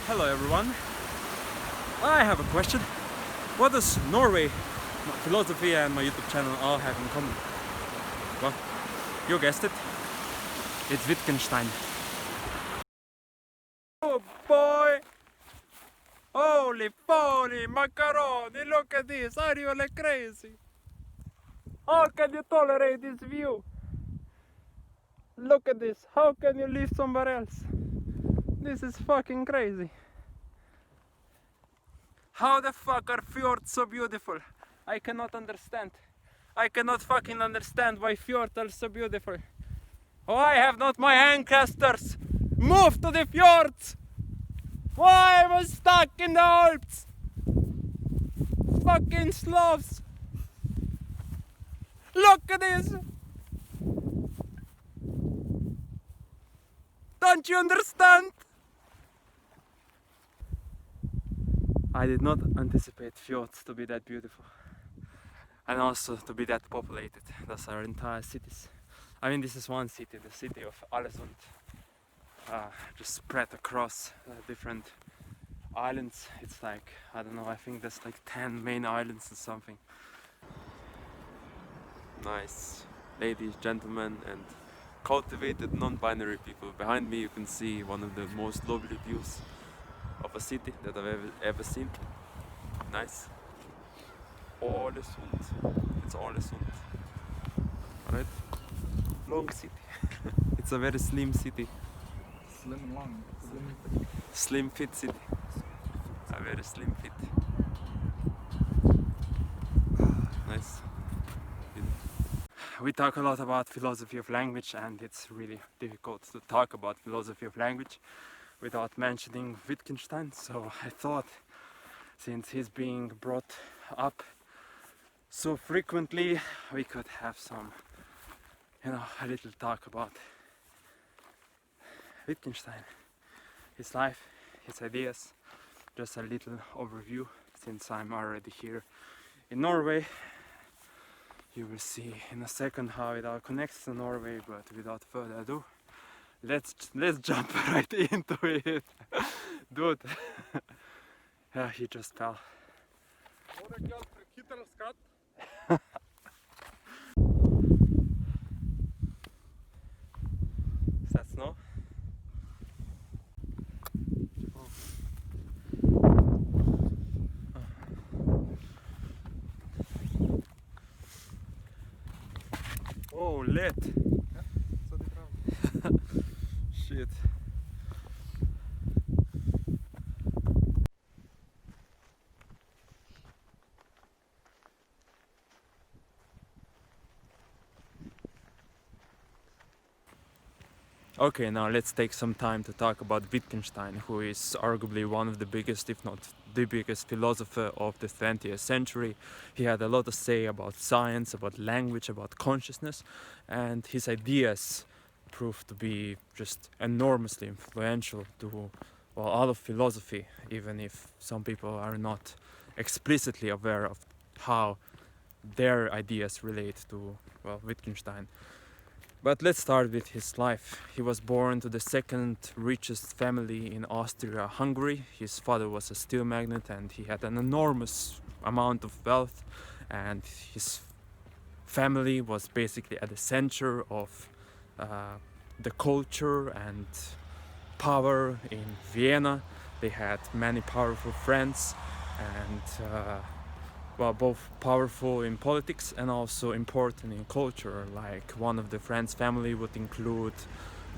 Hello everyone. I have a question. What does Norway, philosophy and my YouTube channel all have in common? Well, you guessed it. It's Wittgenstein. Oh boy! Holy poly, macaroni, look at this, are you like crazy? How can you tolerate this view? Look at this, how can you live somewhere else? This is fucking crazy. How the fuck are fjords so beautiful? I cannot understand. I cannot fucking understand why fjords are so beautiful. Why have not my ancestors moved to the fjords? Why am I stuck in the Alps? Fucking Slavs. Look at this. Don't you understand? I did not anticipate fjords to be that beautiful. And also to be that populated. Those are entire cities. I mean, this is one city, the city of Alesund. Just spread across different islands. It's like, I don't know, I think there's like 10 main islands or something. Nice ladies, gentlemen and cultivated non-binary people. Behind me you can see one of the most lovely views of a city that I've ever seen. Nice. Ålesund. It's Ålesund. Alright? Long city. It's a very slim city. Slim long. Slim fit city. A very slim fit. Nice. We talk a lot about philosophy of language, and it's really difficult to talk about philosophy of language without mentioning Wittgenstein. So I thought, since he's being brought up so frequently, we could have some, a little talk about Wittgenstein, his life, his ideas, just a little overview. Since I'm already here in Norway, you will see in a second how it all connects to Norway, but without further ado, let's jump right into it. Dude. Yeah, he just fell. Is that snow? Oh, lit! Shit. Okay, now let's take some time to talk about Wittgenstein, who is arguably one of the biggest, if not the biggest philosopher of the 20th century. He had a lot to say about science, about language, about consciousness, and his ideas proved to be just enormously influential to all of philosophy, even if some people are not explicitly aware of how their ideas relate to, Wittgenstein. But let's start with his life. He was born to the second richest family in Austria-Hungary. His father was a steel magnate and he had an enormous amount of wealth, and his family was basically at the center of the culture and power in Vienna. They had many powerful friends, and both powerful in politics and also important in culture. Like one of the friends' family would include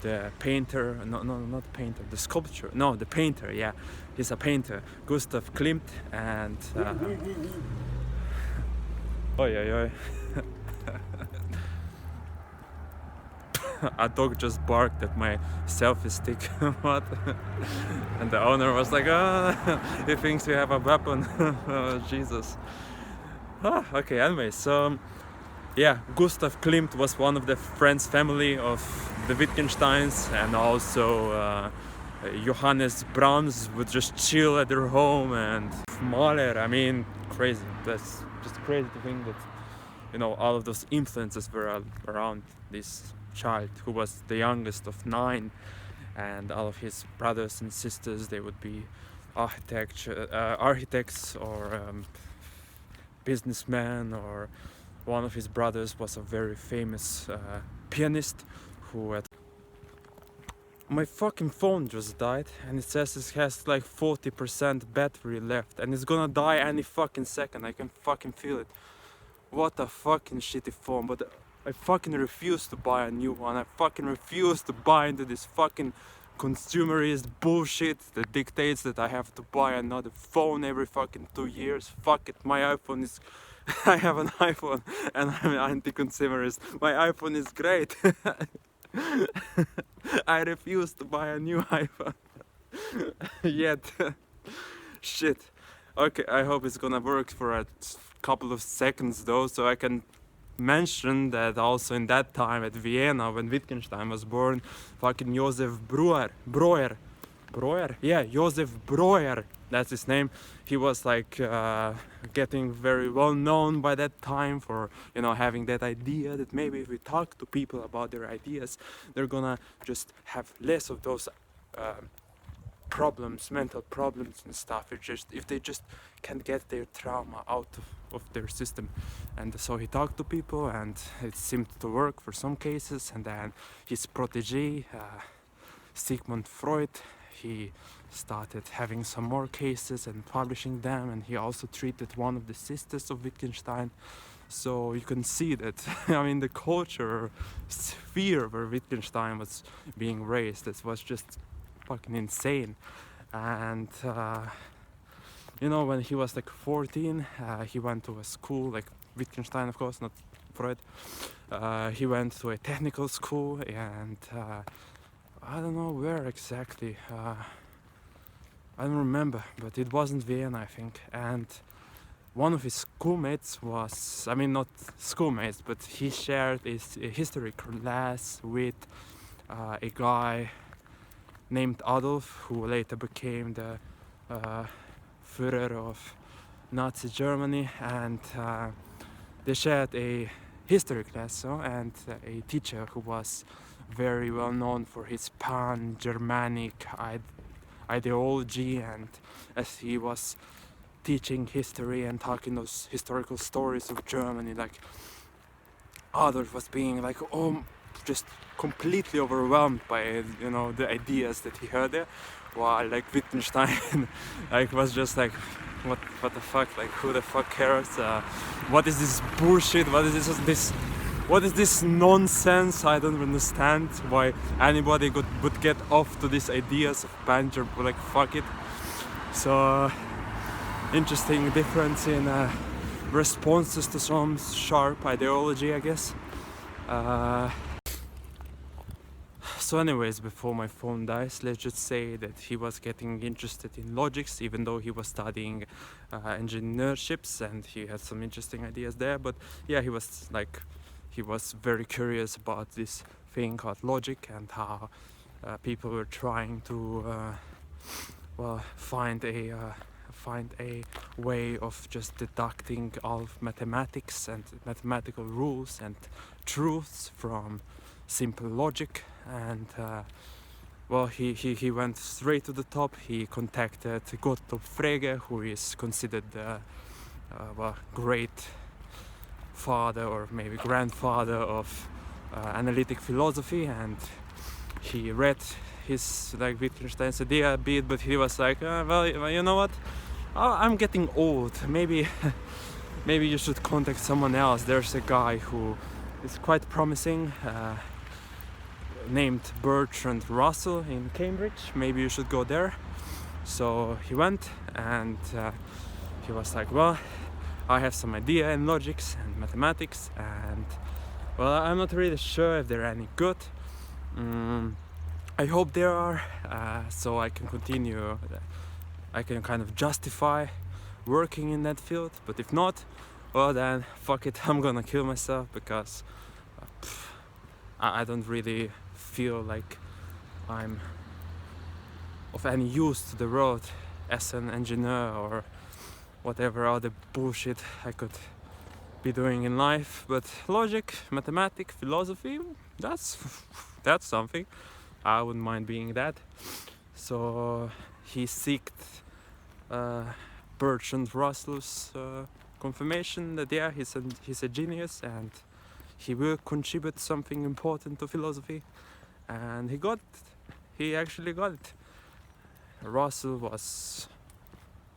the painter, not painter, the sculpture, no, the painter, yeah, he's a painter, Gustav Klimt, and oi. A dog just barked at my selfie stick. What? And the owner was like, he thinks we have a weapon. Oh, Jesus. Okay, anyway, so yeah, Gustav Klimt was one of the friends' family of the Wittgensteins, and also Johannes Brahms would just chill at their home, and Mahler, I mean, crazy. That's just crazy to think that, all of those influences were around this child who was the youngest of 9, and all of his brothers and sisters, they would be architects or businessmen, or one of his brothers was a very famous pianist who had... My fucking phone just died, and it says it has like 40% battery left, and it's gonna die any fucking second. I can fucking feel it. What a fucking shitty phone, but I fucking refuse to buy a new one. I fucking refuse to buy into this fucking consumerist bullshit that dictates that I have to buy another phone every fucking 2 years. Fuck it, my iPhone is... I have an iPhone and I'm anti-consumerist. My iPhone is great. I refuse to buy a new iPhone. Yet. Shit. Okay, I hope it's gonna work for a couple of seconds though, so I can mention that also in that time at Vienna, when Wittgenstein was born, fucking Josef Breuer, Josef Breuer, that's his name. He was like getting very well known by that time for, you know, having that idea that maybe if we talk to people about their ideas, they're gonna just have less of those problems, mental problems and stuff. If they just can get their trauma out of their system. And so he talked to people, and it seemed to work for some cases. And then his protege, Sigmund Freud, he started having some more cases and publishing them, and he also treated one of the sisters of Wittgenstein. So you can see that, I mean, the culture sphere where Wittgenstein was being raised, it was just fucking insane. And you know, when he was like 14, he went to a school, like Wittgenstein, of course, not Freud. He went to a technical school, and I don't know where exactly. I don't remember, but it wasn't Vienna, I think. And one of his schoolmates was, I mean, not schoolmates, but he shared his history class with a guy named Adolf, who later became the Führer of Nazi Germany, and they shared a history class, and a teacher who was very well known for his pan-Germanic ideology, and as he was teaching history and talking those historical stories of Germany, like Adolf was being like, just completely overwhelmed by, you know, the ideas that he heard there, while like Wittgenstein like was just like, what the fuck, like who the fuck cares, what is this bullshit, what is this nonsense, I don't understand why anybody would get off to these ideas of banter, like fuck it. So interesting difference in responses to some sharp ideology, I guess. So anyways, before my phone dies, let's just say that he was getting interested in logics, even though he was studying engineerships, and he had some interesting ideas there. But yeah, he was very curious about this thing called logic, and how people were trying to find a way of just deducting all of mathematics and mathematical rules and truths from simple logic. And he went straight to the top. He contacted Gottlob Frege, who is considered the great father or maybe grandfather of analytic philosophy, and he read his like Wittgenstein's idea a bit, but he was like, well, you know what, I'm getting old, maybe you should contact someone else. There's a guy who is quite promising, named Bertrand Russell in Cambridge, maybe you should go there. So he went, and he was like, well, I have some idea in logics and mathematics, and well, I'm not really sure if they're any good. I hope there are, so I can continue, I can kind of justify working in that field. But if not, well then, fuck it, I'm gonna kill myself, because I don't really feel like I'm of any use to the world as an engineer or whatever other bullshit I could be doing in life. But logic, mathematics, philosophy, that's something. I wouldn't mind being that. So he sought Bertrand Russell's confirmation that yeah, he's a genius and he will contribute something important to philosophy, and he actually got it. Russell was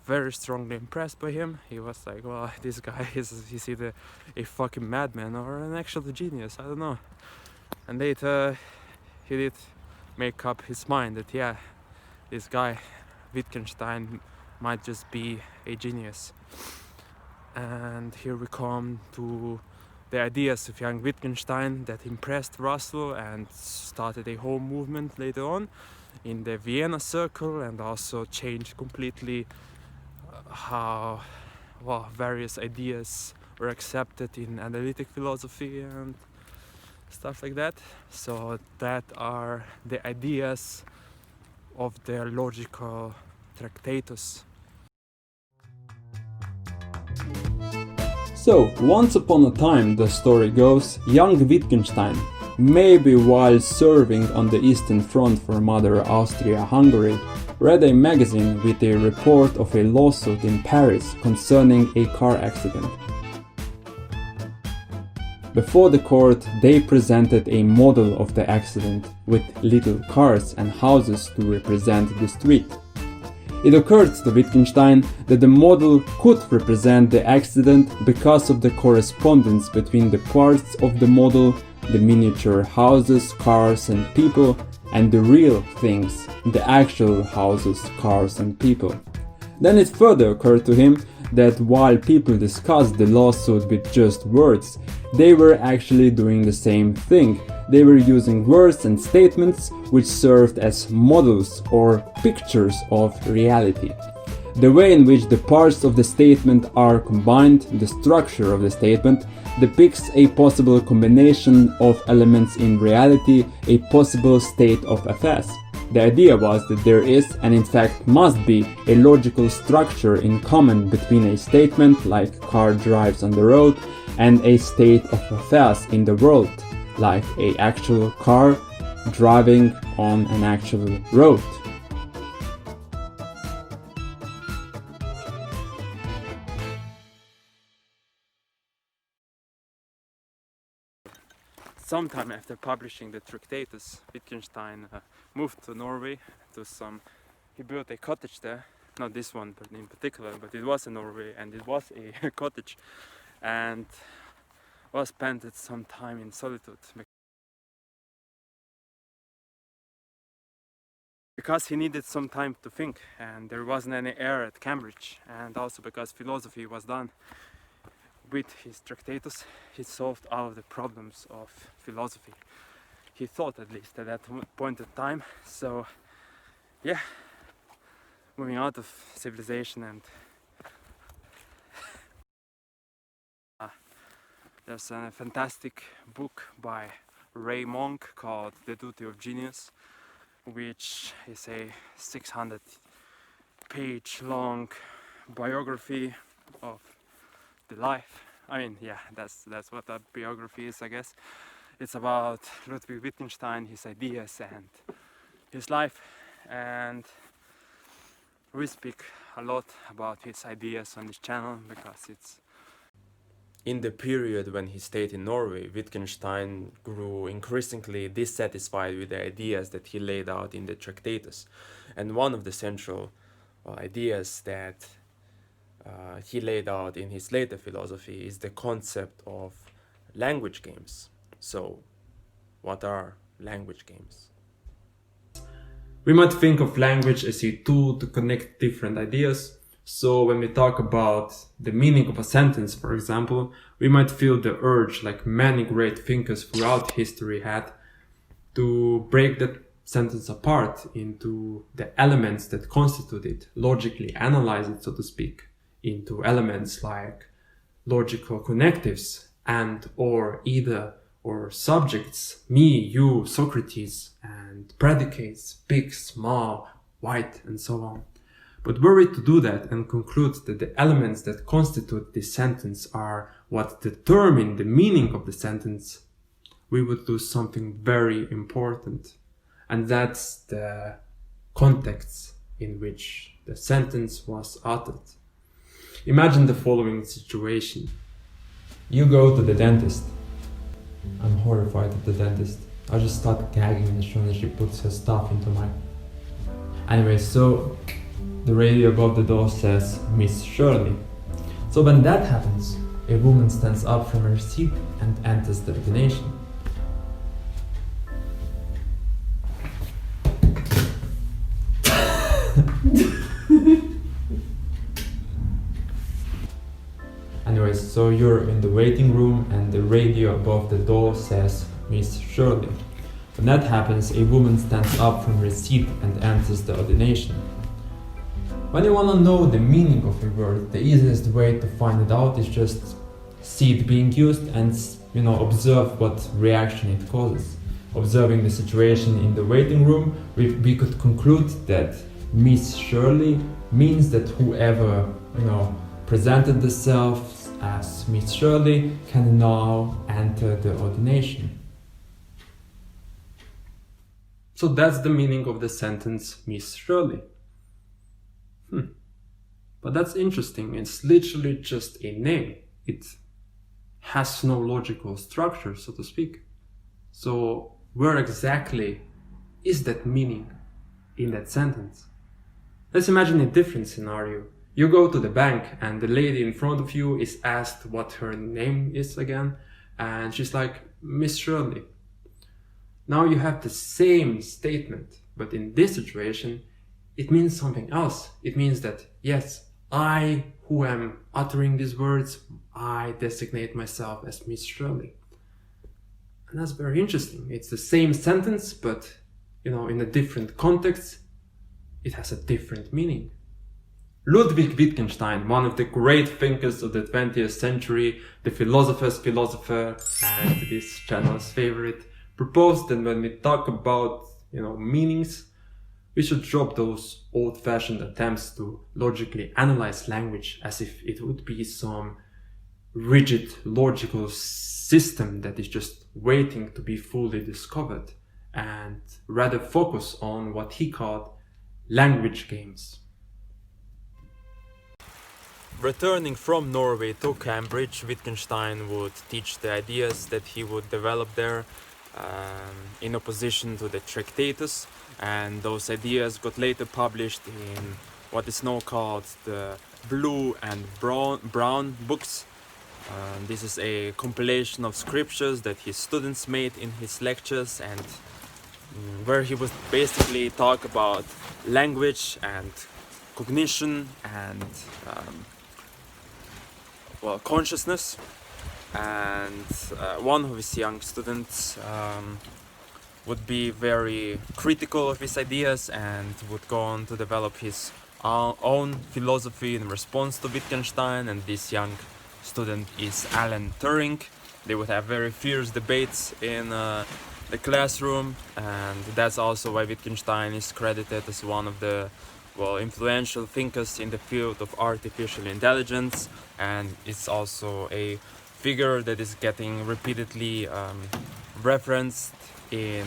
very strongly impressed by him. He was like, well, this guy he's either a fucking madman or an actual genius, I don't know. And later he did make up his mind that yeah, this guy Wittgenstein might just be a genius. And here we come to the ideas of young Wittgenstein that impressed Russell and started a whole movement later on in the Vienna Circle, and also changed completely how various ideas were accepted in analytic philosophy and stuff like that. So that are the ideas of the logical Tractatus. So, once upon a time, the story goes, young Wittgenstein, maybe while serving on the Eastern Front for Mother Austria-Hungary, read a magazine with a report of a lawsuit in Paris concerning a car accident. Before the court, they presented a model of the accident with little cars and houses to represent the street. It occurred to Wittgenstein that the model could represent the accident because of the correspondence between the parts of the model, the miniature houses, cars and people, and the real things, the actual houses, cars and people. Then it further occurred to him that while people discussed the lawsuit with just words, they were actually doing the same thing. They were using words and statements which served as models or pictures of reality. The way in which the parts of the statement are combined, the structure of the statement, depicts a possible combination of elements in reality, a possible state of affairs. The idea was that there is, and in fact must be, a logical structure in common between a statement, like car drives on the road, and a state of affairs in the world, like an actual car driving on an actual road. Sometime after publishing the Tractatus, Wittgenstein moved to Norway he built a cottage there, not this one but in particular, but it was in Norway and it was a cottage, and spent some time in solitude because he needed some time to think, and there wasn't any air at Cambridge, and also because philosophy was done. With his Tractatus, he solved all of the problems of philosophy. He thought, at least at that point in time. So yeah, moving out of civilization, and there's a fantastic book by Ray Monk called The Duty of Genius, which is a 600-page long biography of the life. I mean, yeah, that's what that biography is, I guess. It's about Ludwig Wittgenstein, his ideas and his life, and we speak a lot about his ideas on this channel because it's in the period when he stayed in Norway, Wittgenstein grew increasingly dissatisfied with the ideas that he laid out in the Tractatus, and one of the central ideas that he laid out in his later philosophy is the concept of language games. So, what are language games? We might think of language as a tool to connect different ideas. So when we talk about the meaning of a sentence, for example, we might feel the urge, like many great thinkers throughout history had, to break that sentence apart into the elements that constitute it, logically analyze it, so to speak, into elements like logical connectives and or either or subjects, me, you, Socrates, and predicates, big, small, white, and so on. But were we to do that and conclude that the elements that constitute this sentence are what determine the meaning of the sentence, we would lose something very important. and that's the context in which the sentence was uttered. Imagine the following situation. You go to the dentist. I'm horrified at the dentist. I just start gagging as soon as she puts her stuff into my... Anyway, so the radio above the door says, Miss Shirley. So when that happens, a woman stands up from her seat and enters the ordination. Anyways, so you're in the waiting room and the radio above the door says, Miss Shirley. When that happens, a woman stands up from her seat and enters the ordination. When you want to know the meaning of a word, the easiest way to find it out is just see it being used and, observe what reaction it causes. Observing the situation in the waiting room, we could conclude that Miss Shirley means that whoever, presented themselves as Miss Shirley can now enter the ordination. So that's the meaning of the sentence Miss Shirley. But that's interesting. It's literally just a name. It has no logical structure, so to speak. So where exactly is that meaning in that sentence? Let's imagine a different scenario. You go to the bank and the lady in front of you is asked what her name is again, and she's like, Miss Shirley. Now you have the same statement, but in this situation, it means something else. It means that, yes, I, who am uttering these words, I designate myself as Miss Shirley. And that's very interesting. It's the same sentence, but, in a different context, it has a different meaning. Ludwig Wittgenstein, one of the great thinkers of the 20th century, the philosopher's philosopher, and this channel's favorite, proposed that when we talk about, meanings, we should drop those old-fashioned attempts to logically analyze language as if it would be some rigid logical system that is just waiting to be fully discovered, and rather focus on what he called language games. Returning from Norway to Cambridge, Wittgenstein would teach the ideas that he would develop there in opposition to the Tractatus, and those ideas got later published in what is now called the Blue and Brown books. This is a compilation of scriptures that his students made in his lectures, and where he would basically talk about language and cognition and consciousness. And one of his young students would be very critical of his ideas and would go on to develop his own philosophy in response to Wittgenstein, and this young student is Alan Turing. They would have very fierce debates in the classroom, and that's also why Wittgenstein is credited as one of the influential thinkers in the field of artificial intelligence, and it's also a figure that is getting repeatedly referenced in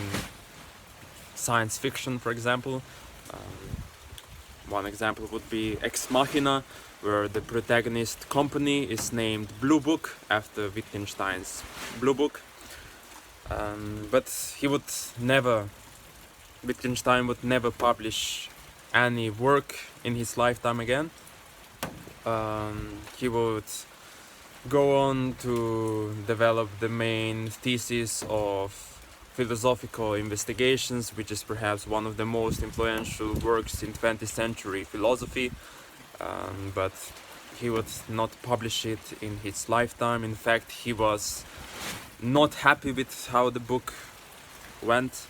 science fiction, for example. One example would be Ex Machina, where the protagonist company is named Blue Book after Wittgenstein's Blue Book. But Wittgenstein would never publish any work in his lifetime again. He would go on to develop the main thesis of philosophical investigations, which is perhaps one of the most influential works in 20th century philosophy, but he would not publish it in his lifetime. In fact, he was not happy with how the book went.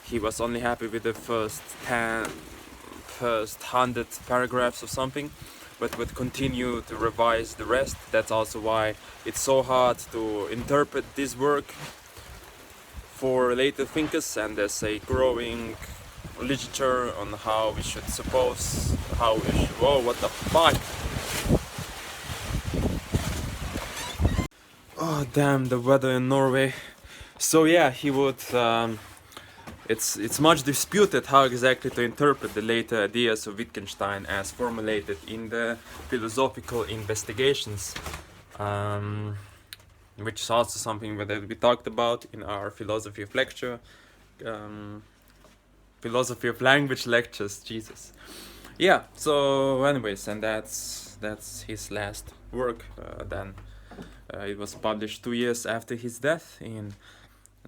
He was only happy with the first 100 paragraphs or something, but would continue to revise the rest. That's also why it's so hard to interpret this work for later thinkers, and there's a growing literature on how we should whoa, what the fuck? Oh damn, the weather in Norway. So yeah, he would it's much disputed how exactly to interpret the later ideas of Wittgenstein as formulated in the philosophical investigations, which is also something that we talked about in our philosophy of lecture, philosophy of language lectures. Jesus. Yeah. So, anyways, and that's his last work. Then it was published 2 years after his death in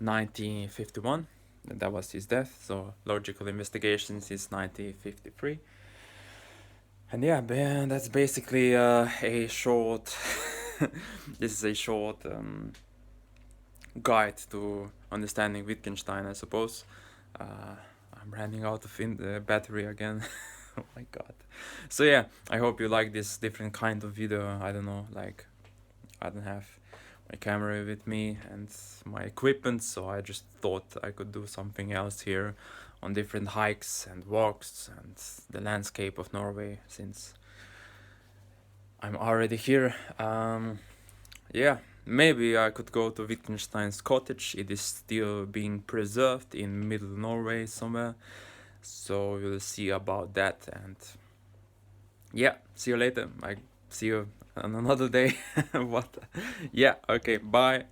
1951. That was his death. So Logical Investigations is 1953. And yeah, that's basically a short. This is a short guide to understanding Wittgenstein, I suppose. I'm running out of battery again. Oh my god. So yeah, I hope you like this different kind of video. I don't know, like, I don't have my camera with me and my equipment, so I just thought I could do something else here on different hikes and walks and the landscape of Norway, since I'm already here. Yeah, maybe I could go to Wittgenstein's cottage. It is still being preserved in middle Norway somewhere, so we'll see about that. And yeah, see you later. I see you on another day. What? Yeah, okay, bye.